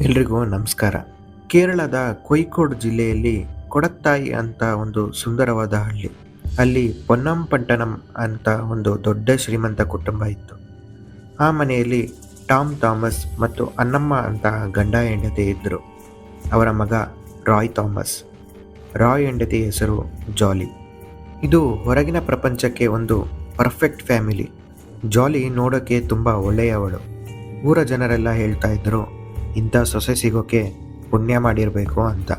ಎಲ್ರಿಗೂ ನಮಸ್ಕಾರ. ಕೇರಳದ ಕೋಯಿಕೋಡ್ ಜಿಲ್ಲೆಯಲ್ಲಿ ಕೊಡತ್ತಾಯಿ ಅಂತ ಒಂದು ಸುಂದರವಾದ ಹಳ್ಳಿ. ಅಲ್ಲಿ ಪೊನ್ನಂಪಟ್ಟಣಂ ಅಂತ ಒಂದು ದೊಡ್ಡ ಶ್ರೀಮಂತ ಕುಟುಂಬ ಇತ್ತು. ಆ ಮನೆಯಲ್ಲಿ ಟಾಮ್ ಥಾಮಸ್ ಮತ್ತು ಅನ್ನಮ್ಮ ಅಂತ ಗಂಡ ಹೆಂಡತಿ ಇದ್ದರು. ಅವರ ಮಗ ರಾಯ್ ಥಾಮಸ್. ರಾಯ್ ಹೆಂಡತಿ ಹೆಸರು ಜಾಲಿ. ಇದು ಹೊರಗಿನ ಪ್ರಪಂಚಕ್ಕೆ ಒಂದು ಪರ್ಫೆಕ್ಟ್ ಫ್ಯಾಮಿಲಿ. ಜಾಲಿ ನೋಡೋಕ್ಕೆ ತುಂಬ ಒಳ್ಳೆಯವಳು. ಊರ ಜನರೆಲ್ಲ ಹೇಳ್ತಾ ಇದ್ದರು, ಇಂಥ ಸೊಸೆ ಸಿಗೋಕ್ಕೆ ಪುಣ್ಯ ಮಾಡಿರಬೇಕು ಅಂತ.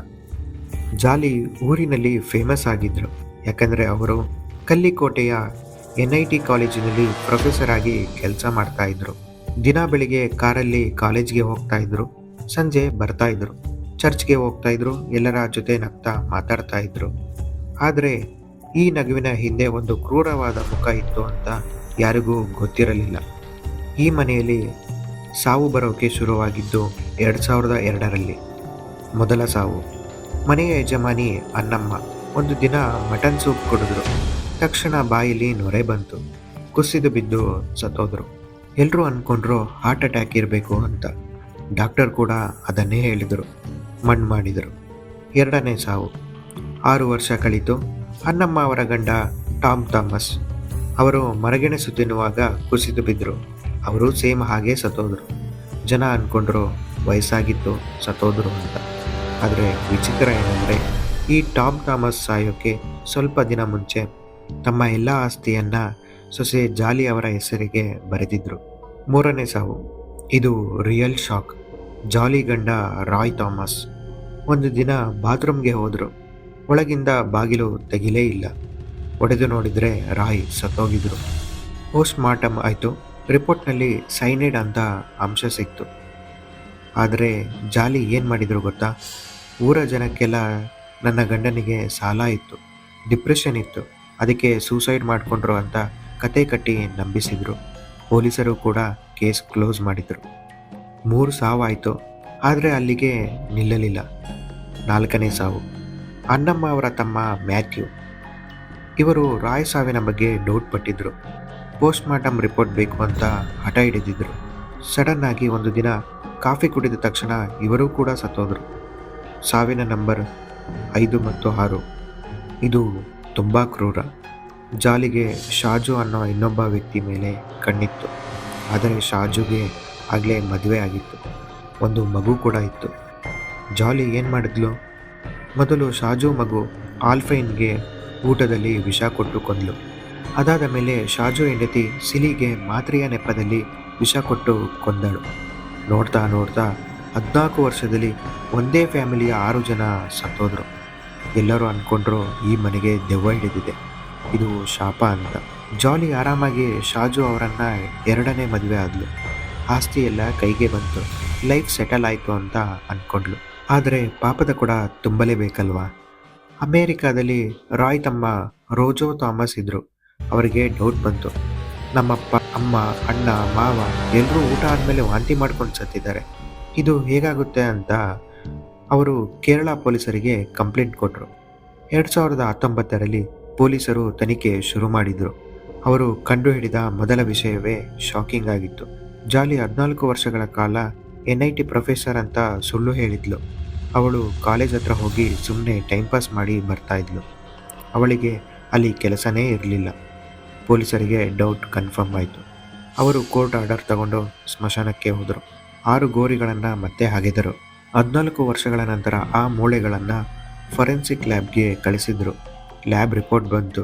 ಜಾಲಿ ಊರಿನಲ್ಲಿ ಫೇಮಸ್ ಆಗಿದ್ದರು, ಯಾಕಂದರೆ ಅವರು ಕಲ್ಲಿಕೋಟೆಯ NIT ಕಾಲೇಜಿನಲ್ಲಿ ಪ್ರೊಫೆಸರ್ ಆಗಿ ಕೆಲಸ ಮಾಡ್ತಾಯಿದ್ರು. ದಿನ ಬೆಳಿಗ್ಗೆ ಕಾರಲ್ಲಿ ಕಾಲೇಜ್ಗೆ ಹೋಗ್ತಾಯಿದ್ರು, ಸಂಜೆ ಬರ್ತಾಯಿದ್ರು, ಚರ್ಚ್ಗೆ ಹೋಗ್ತಾಯಿದ್ರು, ಎಲ್ಲರ ಜೊತೆ ನಗ್ತಾ ಮಾತಾಡ್ತಾಯಿದ್ರು. ಆದರೆ ಈ ನಗುವಿನ ಹಿಂದೆ ಒಂದು ಕ್ರೂರವಾದ ಮುಖ ಇತ್ತು ಅಂತ ಯಾರಿಗೂ ಗೊತ್ತಿರಲಿಲ್ಲ. ಈ ಮನೆಯಲ್ಲಿ ಸಾವು ಬರೋಕೆ ಶುರುವಾಗಿದ್ದು 2002ರಲ್ಲಿ. ಮೊದಲ ಸಾವು. ಮನೆಯ ಯಜಮಾನಿ ಅನ್ನಮ್ಮ ಒಂದು ದಿನ ಮಟನ್ ಸೂಪ್ ಕುಡಿದ್ರು. ತಕ್ಷಣ ಬಾಯಲ್ಲಿ ನೊರೆ ಬಂತು. ಕುಸಿದು ಬಿದ್ದು ಸತ್ತೋದ್ರು. ಎಲ್ಲರೂ ಅಂದ್ಕೊಂಡ್ರು ಹಾರ್ಟ್ ಅಟ್ಯಾಕ್ ಇರಬೇಕು ಅಂತ. ಡಾಕ್ಟರ್ ಕೂಡ ಅದನ್ನೇ ಹೇಳಿದರು, ಮಣ್ಣು ಮಾಡಿದರು. ಎರಡನೇ ಸಾವು. 6 ವರ್ಷ ಕಳೀತು. ಅನ್ನಮ್ಮ ಅವರ ಗಂಡ ಟಾಮ್ ಥಾಮಸ್ ಅವರು ಮರಗೆಣಸು ತಿನ್ನುವಾಗ ಕುಸಿದು ಬಿದ್ದರು. ಅವರು ಸೇಮ್ ಹಾಗೆ ಸತ್ತೋದ್ರು. ಜನ ಅಂದ್ಕೊಂಡ್ರು ವಯಸ್ಸಾಗಿತ್ತು, ಸತ್ತೋದ್ರು ಅಂತ. ಆದರೆ ವಿಚಿತ್ರ ಏನಂದರೆ, ಈ ಟಾಮ್ ಥಾಮಸ್ ಸಾಯೋಕ್ಕೆ ಸ್ವಲ್ಪ ದಿನ ಮುಂಚೆ ತಮ್ಮ ಎಲ್ಲ ಆಸ್ತಿಯನ್ನು ಸೊಸೆ ಜಾಲಿ ಅವರ ಹೆಸರಿಗೆ ಬರೆದಿದ್ರು. ಮೂರನೇ ಸಾವು. ಇದು ರಿಯಲ್ ಶಾಕ್. ಜಾಲಿ ಗಂಡ ರಾಯ್ ಥಾಮಸ್ ಒಂದು ದಿನ ಬಾತ್ರೂಮ್ಗೆ ಹೋದರು. ಒಳಗಿಂದ ಬಾಗಿಲು ತೆಗಿಲೇ ಇಲ್ಲ. ಒಡೆದು ನೋಡಿದರೆ ರಾಯ್ ಸತ್ತೋಗಿದ್ರು. ಪೋಸ್ಟ್ ಮಾರ್ಟಮ್ ಆಯಿತು. ರಿಪೋರ್ಟ್ನಲ್ಲಿ ಸೈನೈಡ್ ಅಂತ ಅಂಶ ಸಿಕ್ತು. ಆದರೆ ಜಾಲಿ ಏನು ಮಾಡಿದರು ಗೊತ್ತಾ? ಊರ ಜನಕ್ಕೆಲ್ಲ ನನ್ನ ಗಂಡನಿಗೆ ಸಾಲ ಇತ್ತು, ಡಿಪ್ರೆಷನ್ ಇತ್ತು, ಅದಕ್ಕೆ ಸೂಸೈಡ್ ಮಾಡಿಕೊಂಡ್ರು ಅಂತ ಕತೆ ಕಟ್ಟಿ ನಂಬಿಸಿದರು. ಪೊಲೀಸರು ಕೂಡ ಕೇಸ್ ಕ್ಲೋಸ್ ಮಾಡಿದರು. 3 ಸಾವಾಯಿತು, ಆದರೆ ಅಲ್ಲಿಗೆ ನಿಲ್ಲಲಿಲ್ಲ. 4ನೇ ಸಾವು. ಅನ್ನಮ್ಮ ಅವರ ತಮ್ಮ ಮ್ಯಾಥ್ಯೂ. ಇವರು ರಾಯ್ ಸಾವಿನ ಬಗ್ಗೆ ಡೌಟ್ ಪಟ್ಟಿದ್ರು. ಪೋಸ್ಟ್ ಮಾರ್ಟಮ್ ರಿಪೋರ್ಟ್ ಬೇಕು ಅಂತ ಹಠ ಹಿಡಿದಿದ್ರು. ಸಡನ್ ಆಗಿ ಒಂದು ದಿನ ಕಾಫಿ ಕುಡಿದ ತಕ್ಷಣ ಇವರೂ ಕೂಡ ಸತ್ತೋದ್ರು. ಸಾವಿನ ನಂಬರ್ 5 ಮತ್ತು 6. ಇದು ತುಂಬ ಕ್ರೂರ. ಜಾಲಿಗೆ ಶಾಜು ಅನ್ನೋ ಇನ್ನೊಬ್ಬ ವ್ಯಕ್ತಿ ಮೇಲೆ ಕಣ್ಣಿತ್ತು. ಆದರೆ ಶಾಜುಗೆ ಆಗಲೇ ಮದುವೆ ಆಗಿತ್ತು, ಒಂದು ಮಗು ಕೂಡ ಇತ್ತು. ಜಾಲಿ ಏನು ಮಾಡಿದ್ಲು? ಮೊದಲು ಶಾಜು ಮಗು ಆಲ್ಫೈನ್ಗೆ ಊಟದಲ್ಲಿ ವಿಷ ಕೊಟ್ಟು ಕೊಂದ್ಲು. ಅದಾದ ಮೇಲೆ ಶಾಜು ಹೆಂಡತಿ ಸಿಲಿಗೆ ಮಾತ್ರೆಯ ನೆಪದಲ್ಲಿ ವಿಷ ಕೊಟ್ಟು ಕೊಂದಳು. ನೋಡ್ತಾ ನೋಡ್ತಾ 14 ವರ್ಷದಲ್ಲಿ ಒಂದೇ ಫ್ಯಾಮಿಲಿಯ 6 ಜನ ಸತ್ತೋದ್ರು. ಎಲ್ಲರೂ ಅಂದ್ಕೊಂಡ್ರು ಈ ಮನೆಗೆ ದೆವ್ವ ಹಿಡಿದಿದೆ, ಇದು ಶಾಪ ಅಂತ. ಜಾಲಿ ಆರಾಮಾಗಿ ಶಾಜು ಅವರನ್ನು 2ನೇ ಮದುವೆ ಆದಳು. ಆಸ್ತಿ ಎಲ್ಲ ಕೈಗೆ ಬಂತು, ಲೈಫ್ ಸೆಟಲ್ ಆಯಿತು ಅಂತ ಅಂದ್ಕೊಂಡ್ಳು. ಆದರೆ ಪಾಪದ ಕೂಡ ತುಂಬಲೇಬೇಕಲ್ವಾ? ಅಮೇರಿಕಾದಲ್ಲಿ ರಾಯ್ ತಮ್ಮ ರೋಜೋ ಥಾಮಸ್ ಇದ್ದರು. ಅವರಿಗೆ ಡೌಟ್ ಬಂತು, ನಮ್ಮಪ್ಪ, ಅಮ್ಮ, ಅಣ್ಣ, ಮಾವ ಎಲ್ಲರೂ ಊಟ ಆದಮೇಲೆ ವಾಂತಿ ಮಾಡ್ಕೊಂಡು ಸತ್ತಿದ್ದಾರೆ, ಇದು ಹೇಗಾಗುತ್ತೆ ಅಂತ ಅವರು ಕೇರಳ ಪೊಲೀಸರಿಗೆ ಕಂಪ್ಲೇಂಟ್ ಕೊಟ್ಟರು. 2019ರಲ್ಲಿ ಪೊಲೀಸರು ತನಿಖೆ ಶುರು ಮಾಡಿದರು. ಅವರು ಕಂಡುಹಿಡಿದ ಮೊದಲ ವಿಷಯವೇ ಶಾಕಿಂಗ್ ಆಗಿತ್ತು. ಜಾಲಿ 14 ವರ್ಷಗಳ ಕಾಲ NIT ಪ್ರೊಫೆಸರ್ ಅಂತ ಸುಳ್ಳು ಹೇಳಿದ್ಲು. ಅವಳು ಕಾಲೇಜ್ ಹತ್ರ ಹೋಗಿ ಸುಮ್ಮನೆ ಟೈಮ್ ಪಾಸ್ ಮಾಡಿ ಬರ್ತಾಯಿದ್ಲು. ಅವಳಿಗೆ ಅಲ್ಲಿ ಕೆಲಸನೇ ಇರಲಿಲ್ಲ. ಪೊಲೀಸರಿಗೆ ಡೌಟ್ ಕನ್ಫರ್ಮ್ ಆಯಿತು. ಅವರು ಕೋರ್ಟ್ ಆರ್ಡರ್ ತಗೊಂಡು ಸ್ಮಶಾನಕ್ಕೆ ಹೋದರು. 6 ಗೋರಿಗಳನ್ನು ಮತ್ತೆ ಹಾಗೆದರು. 14 ವರ್ಷಗಳ ನಂತರ ಆ ಮೂಳೆಗಳನ್ನು ಫೊರೆನ್ಸಿಕ್ ಲ್ಯಾಬ್ಗೆ ಕಳಿಸಿದರು. ಲ್ಯಾಬ್ ರಿಪೋರ್ಟ್ ಬಂತು.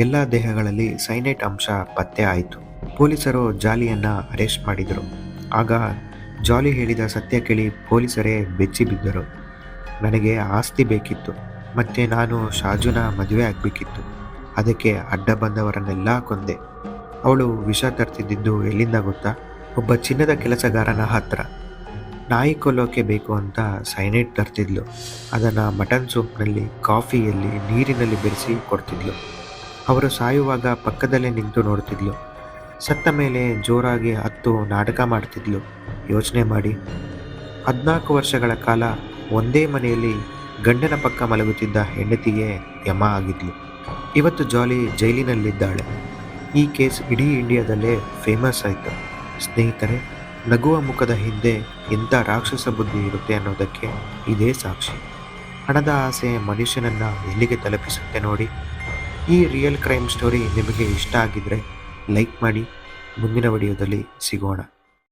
ಎಲ್ಲ ದೇಹಗಳಲ್ಲಿ ಸೈನೈಟ್ ಅಂಶ ಪತ್ತೆ ಆಯಿತು. ಪೊಲೀಸರು ಜಾಲಿಯನ್ನು ಅರೆಸ್ಟ್ ಮಾಡಿದರು. ಆಗ ಜಾಲಿ ಹೇಳಿದ ಸತ್ಯ ಕೇಳಿ ಪೊಲೀಸರೇ ಬೆಚ್ಚಿ ಬಿದ್ದರು. ನನಗೆ ಆಸ್ತಿ ಬೇಕಿತ್ತು, ಮತ್ತು ನಾನು ಶಾಜುನ ಮದುವೆ ಆಗಬೇಕಿತ್ತು. ಅದಕ್ಕೆ ಅಡ್ಡ ಬಂದವರನ್ನೆಲ್ಲ ಕೊಂದೆ. ಅವಳು ವಿಷ ತರ್ತಿದ್ದಿದ್ದು ಎಲ್ಲಿಂದ ಗೊತ್ತಾ? ಒಬ್ಬ ಚಿನ್ನದ ಕೆಲಸಗಾರನ ಹತ್ರ. ನಾಯಿ ಕೊಲ್ಲೋಕೆ ಬೇಕು ಅಂತ ಸೈನೈಡ್ ತರ್ತಿದ್ಲು. ಅದನ್ನು ಮಟನ್ ಸೂಪ್ನಲ್ಲಿ, ಕಾಫಿಯಲ್ಲಿ, ನೀರಿನಲ್ಲಿ ಬೆರೆಸಿ ಕೊಡ್ತಿದ್ಲು. ಅವರು ಸಾಯುವಾಗ ಪಕ್ಕದಲ್ಲೇ ನಿಂತು ನೋಡ್ತಿದ್ಲು. ಸತ್ತ ಮೇಲೆ ಜೋರಾಗಿ ಹತ್ತು ನಾಟಕ ಮಾಡ್ತಿದ್ಲು. ಯೋಚನೆ ಮಾಡಿ, 14 ವರ್ಷಗಳ ಕಾಲ ಒಂದೇ ಮನೆಯಲ್ಲಿ ಗಂಡನ ಪಕ್ಕ ಮಲಗುತ್ತಿದ್ದ ಹೆಂಡತಿಗೆ ಯಮ ಆಗಿದ್ಲು. ಇವತ್ತು ಜಾಲಿ ಜೈಲಿನಲ್ಲಿದ್ದಾಳೆ. ಈ ಕೇಸ್ ಇಡೀ ಇಂಡಿಯಾದಲ್ಲೇ ಫೇಮಸ್ ಆಯಿತು. ಸ್ನೇಹಿತರೆ, ನಗುವ ಮುಖದ ಹಿಂದೆ ಎಂಥ ರಾಕ್ಷಸ ಬುದ್ಧಿ ಇರುತ್ತೆ ಅನ್ನೋದಕ್ಕೆ ಇದೇ ಸಾಕ್ಷಿ. ಹಣದ ಆಸೆ ಮನುಷ್ಯನನ್ನ ಎಲ್ಲಿಗೆ ತಲುಪಿಸುತ್ತೆ ನೋಡಿ. ಈ ರಿಯಲ್ ಕ್ರೈಮ್ ಸ್ಟೋರಿ ನಿಮಗೆ ಇಷ್ಟ ಆಗಿದ್ರೆ ಲೈಕ್ ಮಾಡಿ. ಮುಂದಿನ ವಿಡಿಯೋದಲ್ಲಿ ಸಿಗೋಣ.